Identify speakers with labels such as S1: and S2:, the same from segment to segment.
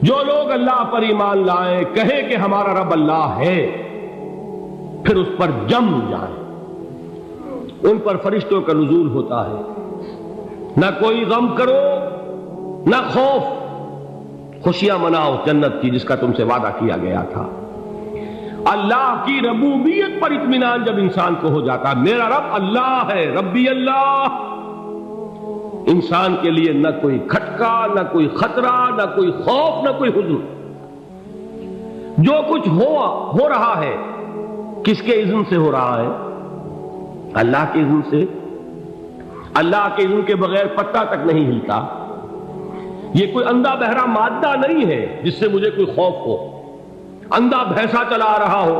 S1: جو لوگ اللہ پر ایمان لائیں، کہیں کہ ہمارا رب اللہ ہے، پھر اس پر جم جائیں، ان پر فرشتوں کا نزول ہوتا ہے، نہ کوئی غم کرو نہ خوف، خوشیاں مناؤ جنت کی جس کا تم سے وعدہ کیا گیا تھا۔ اللہ کی ربوبیت پر اطمینان جب انسان کو ہو جاتا، میرا رب اللہ ہے، ربی اللہ، انسان کے لیے نہ کوئی کھٹکا، نہ کوئی خطرہ، نہ کوئی خوف، نہ کوئی حزن۔ جو کچھ ہو رہا ہے کس کے اذن سے ہو رہا ہے؟ اللہ کے اذن سے۔ اللہ کے اذن کے بغیر پتا تک نہیں ہلتا۔ یہ کوئی اندھا بہرا مادہ نہیں ہے جس سے مجھے کوئی خوف ہو۔ اندھا بھینسا چلا رہا ہو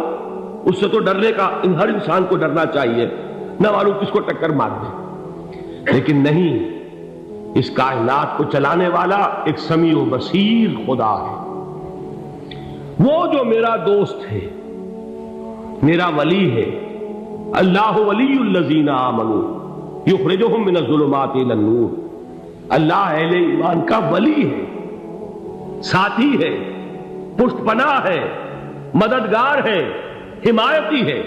S1: اس سے تو ڈرنے کا ہر انسان کو ڈرنا چاہیے، نہ معلوم کس کو ٹکر مار دے، لیکن نہیں، اس کائنات کو چلانے والا ایک سمیع و بصیر خدا ہے۔ وہ جو میرا دوست ہے، میرا ولی ہے، اللہ ولی الذین آمنوا یخرجہم من الظلمات الی النور، اللہ اہل ایمان کا ولی ہے، ساتھی ہے، پشت پناہ ہے، مددگار ہے، حمایتی ہے۔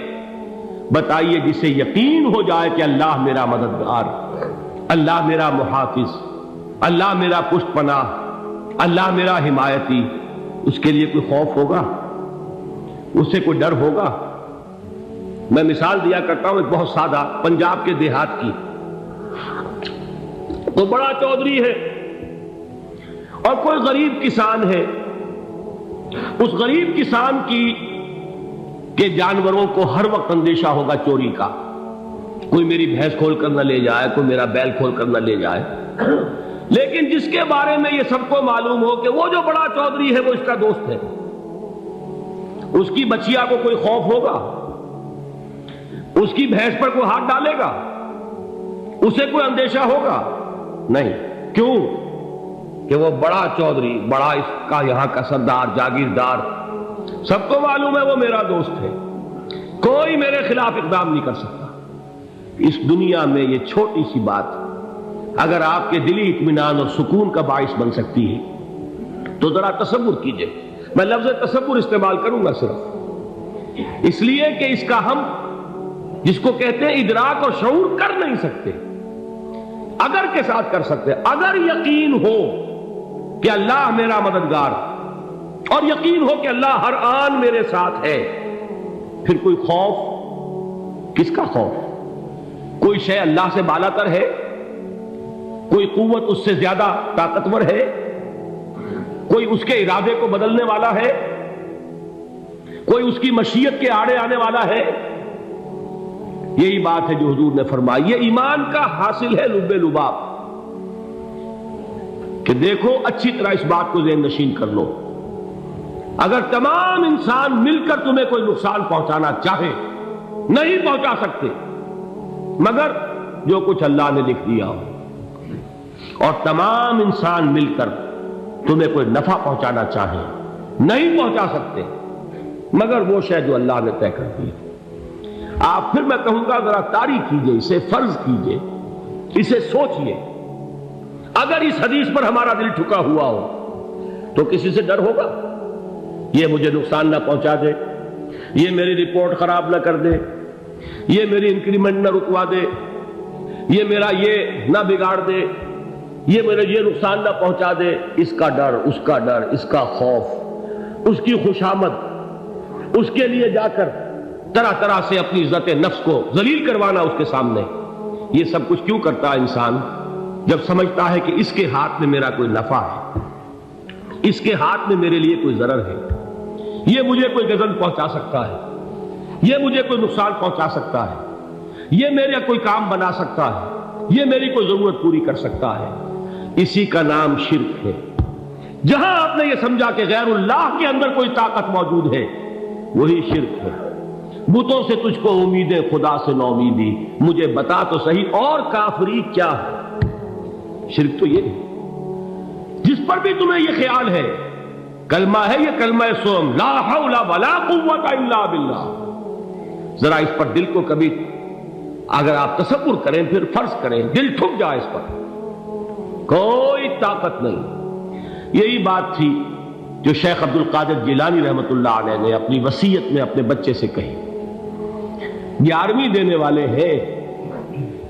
S1: بتائیے جسے یقین ہو جائے کہ اللہ میرا مددگار، اللہ میرا محافظ، اللہ میرا پشت پناہ، اللہ میرا حمایتی، اس کے لیے کوئی خوف ہوگا؟ اس سے کوئی ڈر ہوگا؟ میں مثال دیا کرتا ہوں ایک بہت سادہ، پنجاب کے دیہات کی۔ تو بڑا چودھری ہے اور کوئی غریب کسان ہے، اس غریب کسان کے جانوروں کو ہر وقت اندیشہ ہوگا چوری کا، کوئی میری بھینس کھول کر نہ لے جائے، کوئی میرا بیل کھول کر نہ لے جائے۔ لیکن جس کے بارے میں یہ سب کو معلوم ہو کہ وہ جو بڑا چودھری ہے وہ اس کا دوست ہے، اس کی بچیا کو کوئی خوف ہوگا؟ اس کی بھینس پر کوئی ہاتھ ڈالے گا؟ اسے کوئی اندیشہ ہوگا؟ نہیں۔ کیوں؟ کہ وہ بڑا چودھری، بڑا اس کا یہاں کا سردار، جاگیردار، سب کو معلوم ہے وہ میرا دوست ہے، کوئی میرے خلاف اقدام نہیں کر سکتا۔ اس دنیا میں یہ چھوٹی سی بات اگر آپ کے دلی اطمینان اور سکون کا باعث بن سکتی ہے تو ذرا تصور کیجئے۔ میں لفظ تصور استعمال کروں گا صرف اس لیے کہ اس کا ہم جس کو کہتے ہیں ادراک اور شعور کر نہیں سکتے، اگر کے ساتھ کر سکتے۔ اگر یقین ہو کہ اللہ میرا مددگار اور یقین ہو کہ اللہ ہر آن میرے ساتھ ہے، پھر کوئی خوف؟ کس کا خوف؟ کوئی شے اللہ سے بالا تر ہے؟ کوئی قوت اس سے زیادہ طاقتور ہے؟ کوئی اس کے ارادے کو بدلنے والا ہے؟ کوئی اس کی مشیت کے آڑے آنے والا ہے؟ یہی بات ہے جو حضور نے فرمائی، یہ ایمان کا حاصل ہے لب لباب، کہ دیکھو اچھی طرح اس بات کو ذہن نشین کر لو، اگر تمام انسان مل کر تمہیں کوئی نقصان پہنچانا چاہے نہیں پہنچا سکتے، مگر جو کچھ اللہ نے لکھ دیا ہو، اور تمام انسان مل کر تمہیں کوئی نفع پہنچانا چاہے نہیں پہنچا سکتے، مگر وہ شے جو اللہ نے طے کر دی۔ آپ پھر میں کہوں گا ذرا طاری کیجئے، اسے فرض کیجئے، اسے سوچئے، اگر اس حدیث پر ہمارا دل ٹھکا ہوا ہو تو کسی سے ڈر ہوگا؟ یہ مجھے نقصان نہ پہنچا دے، یہ میری رپورٹ خراب نہ کر دے، یہ میری انکریمنٹ نہ رکوا دے، یہ میرا یہ نہ بگاڑ دے، یہ میرا یہ نقصان نہ پہنچا دے، اس کا ڈر، اس کا ڈر، اس کا خوف، اس کی خوشامد، اس کے لیے جا کر طرح طرح سے اپنی عزت نفس کو ذلیل کروانا اس کے سامنے۔ یہ سب کچھ کیوں کرتا ہے انسان؟ جب سمجھتا ہے کہ اس کے ہاتھ میں میرا کوئی نفع ہے، اس کے ہاتھ میں میرے لیے کوئی ضرر ہے، یہ مجھے کوئی غضب پہنچا سکتا ہے، یہ مجھے کوئی نقصان پہنچا سکتا ہے، یہ میرا کوئی کام بنا سکتا ہے، یہ میری کوئی ضرورت پوری کر سکتا ہے، اسی کا نام شرک ہے۔ جہاں آپ نے یہ سمجھا کہ غیر اللہ کے اندر کوئی طاقت موجود ہے، وہی شرک ہے۔ بتوں سے تجھ کو امیدیں، خدا سے نو امیدی، مجھے بتا تو صحیح اور کافری کیا ہے؟ شرک تو یہ ہے۔ جس پر بھی تمہیں یہ خیال ہے، کلمہ ہے یہ کلمہ سوم، لا حول ولا قوت الا باللہ، ذرا اس پر دل کو کبھی اگر آپ تصور کریں، پھر فرض کریں، دل ٹھک جائے اس پر، کوئی طاقت نہیں۔ یہی بات تھی جو شیخ عبد القادر جیلانی رحمۃ اللہ علیہ نے اپنی وصیت میں اپنے بچے سے کہی. 11ویں دینے والے ہیں،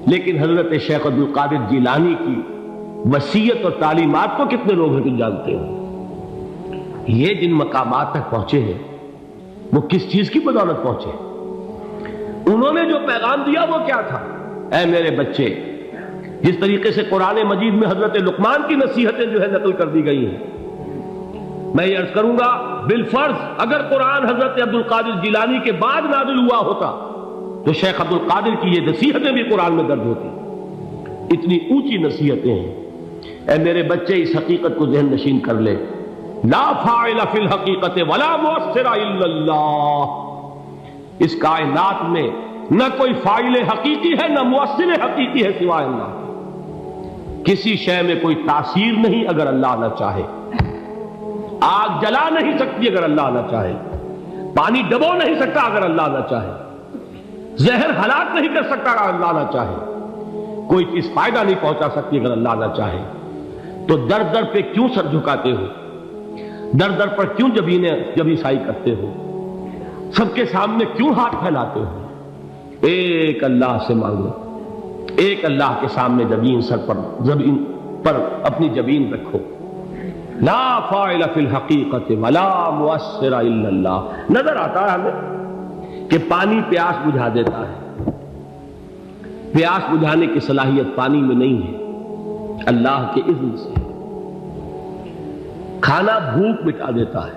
S1: لیکن حضرت شیخ عبد القادر جیلانی کی وصیت اور تعلیمات کو کتنے لوگ ہیں تم جانتے ہو؟ یہ جن مقامات تک پہنچے ہیں وہ کس چیز کی بدولت پہنچے؟ انہوں نے جو پیغام دیا وہ کیا تھا؟ اے میرے بچے، جس طریقے سے قرآن مجید میں حضرت لقمان کی نصیحتیں جو ہے نقل کر دی گئی ہیں، میں یہ عرض کروں گا بالفرض اگر قرآن حضرت عبد القادر جیلانی کے بعد نازل ہوا ہوتا تو شیخ عبد القادر کی یہ نصیحتیں بھی قرآن میں درج ہوتی. اتنی اونچی نصیحتیں ہیں. اے میرے بچے، اس حقیقت کو ذہن نشین کر لے، لا فاعل فی الحقیقت ولا مؤثر الا اللہ. اس کائنات میں نہ کوئی فاعل حقیقی ہے نہ مؤثر حقیقی ہے سوائے اللہ. کسی شے میں کوئی تاثیر نہیں اگر اللہ نہ چاہے. آگ جلا نہیں سکتی اگر اللہ نہ چاہے. پانی ڈبو نہیں سکتا اگر اللہ نہ چاہے. زہر ہلاک نہیں کر سکتا اگر اللہ نہ چاہے. کوئی چیز فائدہ نہیں پہنچا سکتی اگر اللہ نہ چاہے. تو در در پہ کیوں سر جھکاتے ہو؟ در در پر کیوں جبیں سائی کرتے ہو؟ سب کے سامنے کیوں ہاتھ پھیلاتے ہو؟ ایک اللہ سے مانگو، ایک اللہ کے سامنے زمین پر اپنی جبین رکھو. لا فاعل فی الحقیقت ولا مؤثر الا اللہ. نظر آتا ہے ہمیں کہ پانی پیاس بجھا دیتا ہے. پیاس بجھانے کی صلاحیت پانی میں نہیں ہے، اللہ کے اذن سے. کھانا بھوک مٹا دیتا ہے.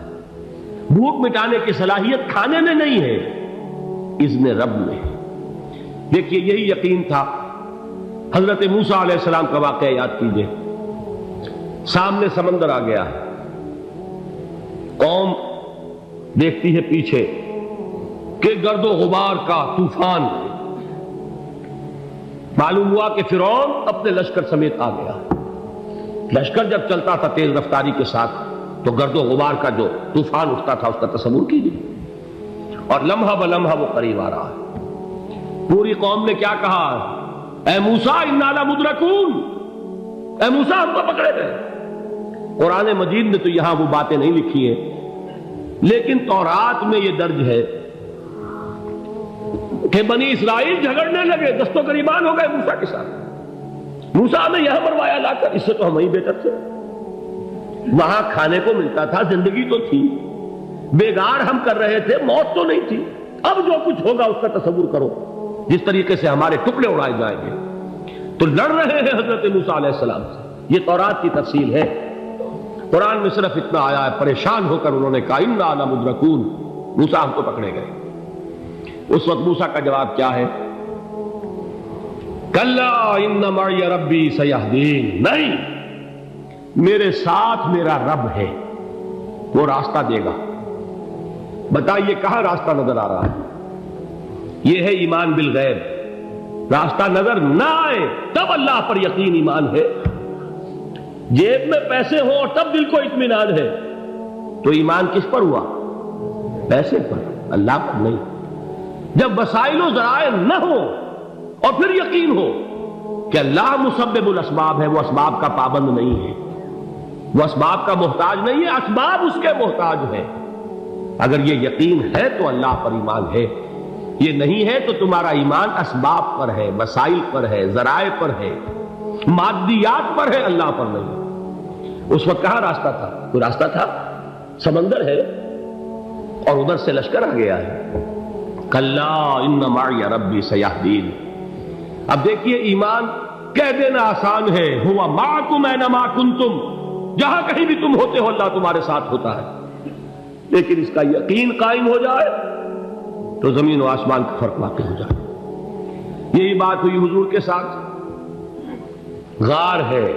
S1: بھوک مٹانے کی صلاحیت کھانے میں نہیں ہے، اذن رب میں. دیکھیے یہی یقین تھا. حضرت موسیٰ علیہ السلام کا واقعہ یاد کیجئے. سامنے سمندر آ گیا ہے، قوم دیکھتی ہے پیچھے کہ گرد و غبار کا طوفان. معلوم ہوا کہ فرعون اپنے لشکر سمیت آ گیا. لشکر جب چلتا تھا تیز رفتاری کے ساتھ تو گرد و غبار کا جو طوفان اٹھتا تھا اس کا تصور کیجیے. اور لمحہ بلمحہ وہ قریب آ رہا ہے. پوری قوم نے کیا کہا؟ اے موسیٰ انا لمدرکون، اے موسیٰ ہم کو پکڑے گئے. قرآن مجید نے تو یہاں وہ باتیں نہیں لکھی ہیں، لیکن تورات میں یہ درج ہے کہ بنی اسرائیل جھگڑنے لگے، دست و گریبان ہو گئے موسیٰ کے ساتھ. موسیٰ نے یہاں مروایا لا کر، اس سے تو ہم ہی بہتر تھے. وہاں کھانے کو ملتا تھا، زندگی تو تھی، بیگار ہم کر رہے تھے، موت تو نہیں تھی. اب جو کچھ ہوگا اس کا تصور کرو، جس طریقے سے ہمارے ٹکڑے اڑائے جائیں گے. تو لڑ رہے ہیں حضرت موسیٰ علیہ السلام سے. یہ تورات کی تفصیل ہے. قرآن میں صرف اتنا آیا ہے، پریشان ہو کر انہوں نے کہا انا لمدرکون، موسیٰ ہم کو پکڑے گئے. اس وقت موسیٰ کا جواب کیا ہے؟ کلا ان معی ربی سیہدین. نہیں، میرے ساتھ میرا رب ہے، وہ راستہ دے گا. بتائیے کہاں راستہ نظر آ رہا ہے؟ یہ ہے ایمان بالغیب. راستہ نظر نہ آئے تب اللہ پر یقین ایمان ہے. جیب میں پیسے ہوں اور تب دل کو اطمینان ہے تو ایمان کس پر ہوا؟ پیسے پر، اللہ پر نہیں. جب وسائل و ذرائع نہ ہو اور پھر یقین ہو کہ اللہ مسبب الاسباب ہے، وہ اسباب کا پابند نہیں ہے، وہ اسباب کا محتاج نہیں ہے، اسباب اس کے محتاج ہے. اگر یہ یقین ہے تو اللہ پر ایمان ہے. یہ نہیں ہے تو تمہارا ایمان اسباب پر ہے، وسائل پر ہے، ذرائع پر ہے، مادیات پر ہے، اللہ پر نہیں. اس وقت کہاں راستہ تھا؟ کوئی راستہ تھا؟ سمندر ہے اور ادھر سے لشکر آ گیا ہے. کلا ان معی ربی سیہدین. اب دیکھیے ایمان کہہ دینا آسان ہے، ہوا معکم اینما کنتم، جہاں کہیں بھی تم ہوتے ہو اللہ تمہارے ساتھ ہوتا ہے. لیکن اس کا یقین قائم ہو جائے تو زمین و آسمان کا فرق واقع ہو جائے. یہی بات ہوئی حضور کے ساتھ. غار ہے،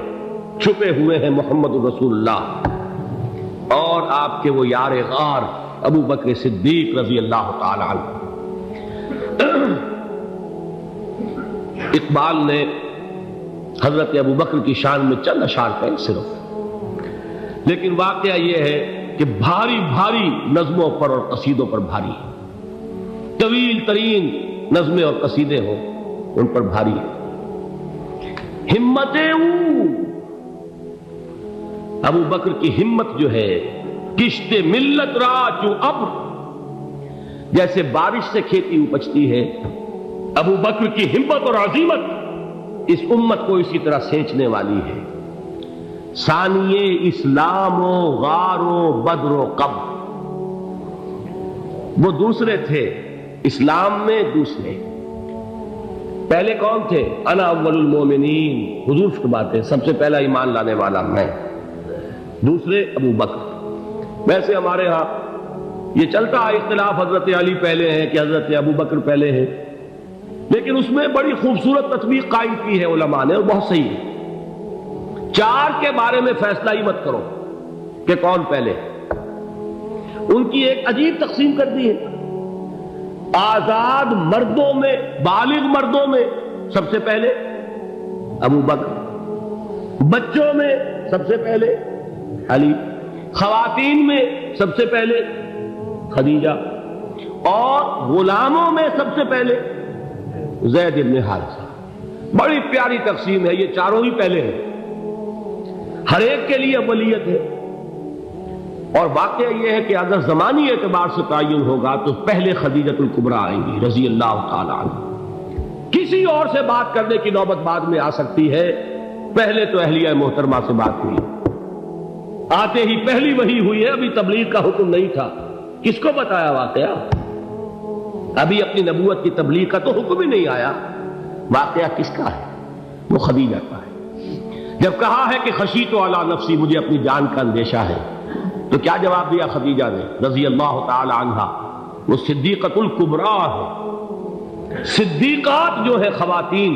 S1: چھپے ہوئے ہیں محمد رسول اللہ اور آپ کے وہ یار غار ابو بکر صدیق رضی اللہ تعالی عنہ. اقبال نے حضرت ابو بکر کی شان میں چند اشعار کہے صرف، لیکن واقعہ یہ ہے کہ بھاری بھاری نظموں پر اور قصیدوں پر بھاری ہے. طویل ترین نظمیں اور قصیدے ہوں ان پر بھاری ہے. ہمتیں ابو بکر کی ہمت جو ہے کشت ملت را چو ابر، جیسے بارش سے کھیتی اپجتی ہے، ابو بکر کی ہمت اور عزیمت اس امت کو اسی طرح سینچنے والی ہے۔ ثانیے اسلام و غار و بدر و قبر، وہ دوسرے تھے اسلام میں، دوسرے پہلے کون تھے؟ انا اول المومنین، حضور فرماتے ہیں سب سے پہلا ایمان لانے والا میں، دوسرے ابو بکر۔ ویسے ہمارے ہاں یہ چلتا ہے اختلاف، حضرت علی پہلے ہیں کہ حضرت ابو بکر پہلے ہیں، لیکن اس میں بڑی خوبصورت تطبیق قائم کی ہے علماء نے، اور بہت صحیح ہے۔ چار کے بارے میں فیصلہ ہی مت کرو کہ کون پہلے، ان کی ایک عجیب تقسیم کر دی ہے۔ آزاد مردوں میں، بالغ مردوں میں سب سے پہلے ابو بکر، بچوں میں سب سے پہلے علی، خواتین میں سب سے پہلے خدیجہ، اور غلاموں میں سب سے پہلے زید بن حارثہ۔ بڑی پیاری تقسیم ہے، یہ چاروں ہی پہلے ہیں، ہر ایک کے لیے اولیت ہے۔ اور واقعہ یہ ہے کہ اگر زمانی اعتبار سے تعین ہوگا تو پہلے خدیجۃ الکبریٰ آئیں گی رضی اللہ تعالی عنہ، کسی اور سے بات کرنے کی نوبت بعد میں آ سکتی ہے، پہلے تو اہلیہ محترمہ سے بات ہوئی، آتے ہی پہلی وحی ہوئی ہے، ابھی تبلیغ کا حکم نہیں تھا۔ کس کو بتایا واقعہ؟ ابھی اپنی نبوت کی تبلیغ کا تو حکم ہی نہیں آیا، واقعہ کس کا ہے؟ وہ خدیجہ کا ہے۔ جب کہا ہے کہ خشیت علی نفسی، مجھے اپنی جان کا اندیشہ ہے، تو کیا جواب دیا خدیجہ نے رضی اللہ تعالی عنہا؟ وہ صدیقۃ الکبریٰ ہے، صدیقات جو ہے خواتین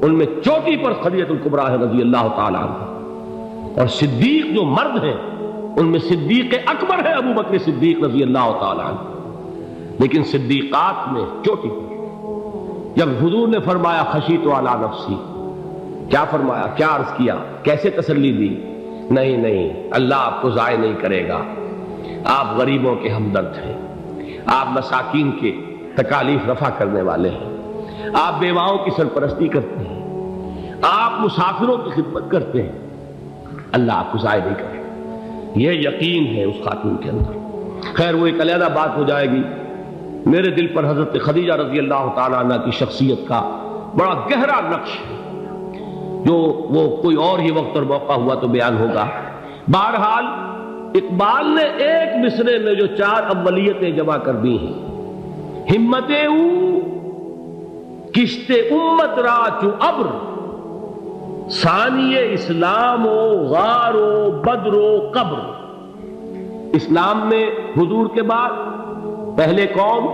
S1: ان میں چوٹی پر خدیجۃ الکبریٰ ہے رضی اللہ تعالی عنہا، اور صدیق جو مرد ہیں ان میں صدیق اکبر ہے ابو بکر صدیق رضی اللہ تعالی عنہ، لیکن صدیقات میں چوٹی پر۔ جب حضور نے فرمایا خشیت علی نفسی، کیا فرمایا، کیا عرض کیا، کیسے تسلی دی؟ نہیں نہیں، اللہ آپ کو ضائع نہیں کرے گا، آپ غریبوں کے ہمدرد ہیں، آپ مساکین کے تکالیف رفع کرنے والے ہیں، آپ بیواؤں کی سرپرستی کرتے ہیں، آپ مسافروں کی خدمت کرتے ہیں، اللہ آپ کو ضائع نہیں کرے گا۔ یہ یقین ہے اس خاتون کے اندر۔ خیر وہ ایک علیحدہ بات ہو جائے گی۔ میرے دل پر حضرت خدیجہ رضی اللہ تعالیٰ عنہ کی شخصیت کا بڑا گہرا نقش ہے، جو وہ کوئی اور ہی وقت اور موقع ہوا تو بیان ہوگا۔ بہرحال اقبال نے ایک مصرے میں جو چار اولیتیں جمع کر دی ہیں، ہمت او کشت امت را چو ابر، ثانی اسلام و غار و بدر و قبر۔ اسلام میں حضور کے بعد پہلے کون؟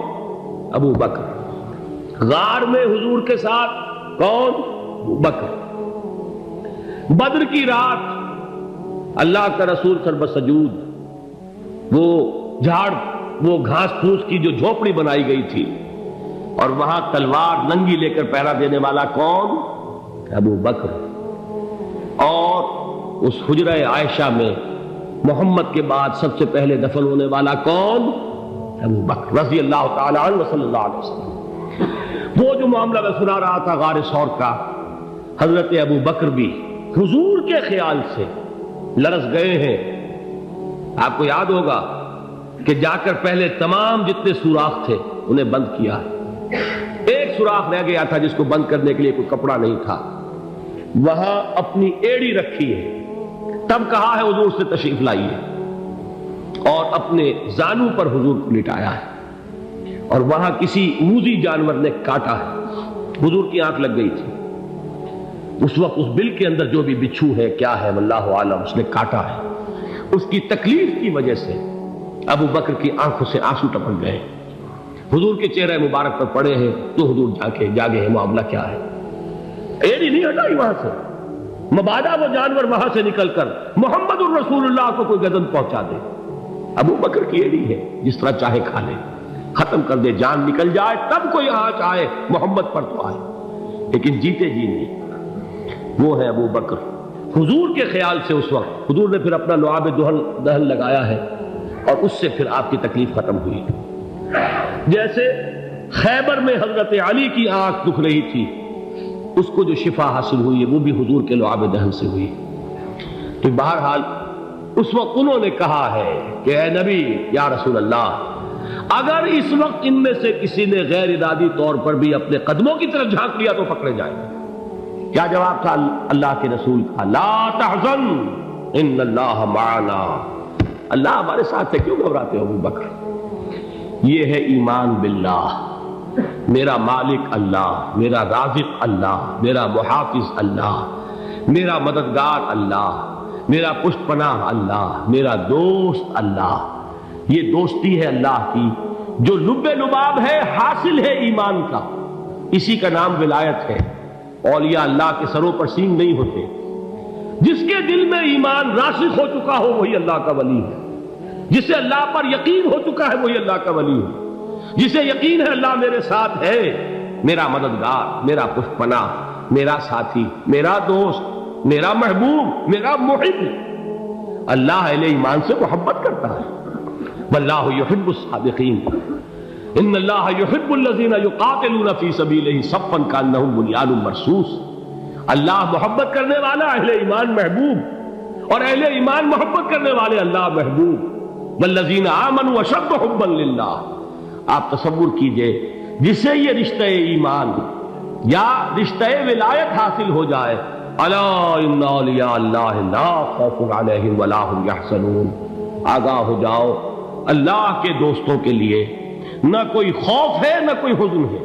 S1: ابو بکر۔ غار میں حضور کے ساتھ کون؟ ابو بکر۔ بدر کی رات اللہ کا رسول سر بسجود، وہ جھاڑ، وہ گھاس پھوس کی جو جھوپڑی بنائی گئی تھی، اور وہاں تلوار ننگی لے کر پہرا دینے والا کون؟ ابو بکر۔ اور اس حجرہ عائشہ میں محمد کے بعد سب سے پہلے دفن ہونے والا کون؟ ابو بکر رضی اللہ تعالی عنہ صلی اللہ علیہ وسلم۔ وہ جو معاملہ میں سنا رہا تھا غار ثور کا، حضرت ابو بکر بھی حضور کے خیال سے لرز گئے ہیں۔ آپ کو یاد ہوگا کہ جا کر پہلے تمام جتنے سوراخ تھے انہیں بند کیا ہے، ایک سوراخ رہ گیا تھا جس کو بند کرنے کے لیے کوئی کپڑا نہیں تھا، وہاں اپنی ایڑی رکھی ہے، تب کہا ہے حضور سے تشریف لائیے، اور اپنے زانو پر حضور کو لٹایا ہے، اور وہاں کسی موذی جانور نے کاٹا ہے، حضور کی آنکھ لگ گئی تھی، اس وقت اس بل کے اندر جو بھی بچھو ہے کیا ہے واللہ عالم، اس نے کاٹا ہے، اس کی تکلیف کی وجہ سے ابو بکر کی آنکھوں سے آنسو ٹپک گئے، حضور کے چہرے مبارک پر پڑے ہیں، تو حضور جاگے ہیں، معاملہ کیا ہے؟ ایڑی نہیں ہٹائی وہاں سے، مبادا وہ جانور وہاں سے نکل کر محمد الرسول اللہ کو کوئی گزن پہنچا دے، ابو بکر کی ایڑی ہے، جس طرح چاہے کھا لے، ختم کر دے، جان نکل جائے تب کوئی آنچ آئے، محمد پر تو آئے، لیکن جیتے جی نہیں۔ وہ ہے ابو بکر حضور کے خیال سے۔ اس وقت حضور نے پھر اپنا لعاب دہن لگایا ہے، اور اس سے پھر آپ کی تکلیف ختم ہوئی۔ جیسے خیبر میں حضرت علی کی آنکھ دکھ رہی تھی، اس کو جو شفا حاصل ہوئی ہے وہ بھی حضور کے لعاب دہن سے ہوئی۔ تو بہرحال اس وقت انہوں نے کہا ہے کہ اے نبی یا رسول اللہ، اگر اس وقت ان میں سے کسی نے غیر ارادی طور پر بھی اپنے قدموں کی طرف جھانک لیا تو پکڑے جائیں گے۔ کیا جواب تھا اللہ کے رسول کا؟ لا تحزن ان اللہ معنا، اللہ ہمارے ساتھ ہے، کیوں گھبراتے ہو ابو بکر؟ یہ ہے ایمان باللہ، میرا مالک اللہ، میرا رازق اللہ، میرا محافظ اللہ، میرا مددگار اللہ، میرا پشت پناہ اللہ، میرا دوست اللہ۔ یہ دوستی ہے اللہ کی جو لب لباب ہے، حاصل ہے ایمان کا، اسی کا نام ولایت ہے۔ اولیاء اللہ کے سروں پر سینگ نہیں ہوتے، جس کے دل میں ایمان راسخ ہو چکا ہو وہی اللہ کا ولی ہے، جسے اللہ پر یقین ہو چکا ہے وہی اللہ کا ولی ہے، جسے یقین ہے اللہ میرے ساتھ ہے، میرا مددگار، میرا پشت پناہ، میرا ساتھی، میرا دوست، میرا محبوب، میرا محب۔ اللہ اہل ایمان سے محبت کرتا ہے۔ واللہ یحب الصادقین، ان اللہ یحب الذین یقاتلون فی سبیلہ صفا کانہم بنیان مرصوص۔ اللہ محبت کرنے والا، اہل ایمان محبوب، اور اہل ایمان محبت کرنے والے اللہ محبوب۔ والذین آمنوا اشد حبا للہ۔ آپ تصور کیجئے جسے یہ رشتہ ایمان یا رشتہ ولایت حاصل ہو جائے، الا ان اولیاء اللہ لا خوف علیہم ولا هم یحزنون، آگاہ ہو جاؤ، اللہ کے دوستوں کے لیے نہ کوئی خوف ہے نہ کوئی حزن ہے۔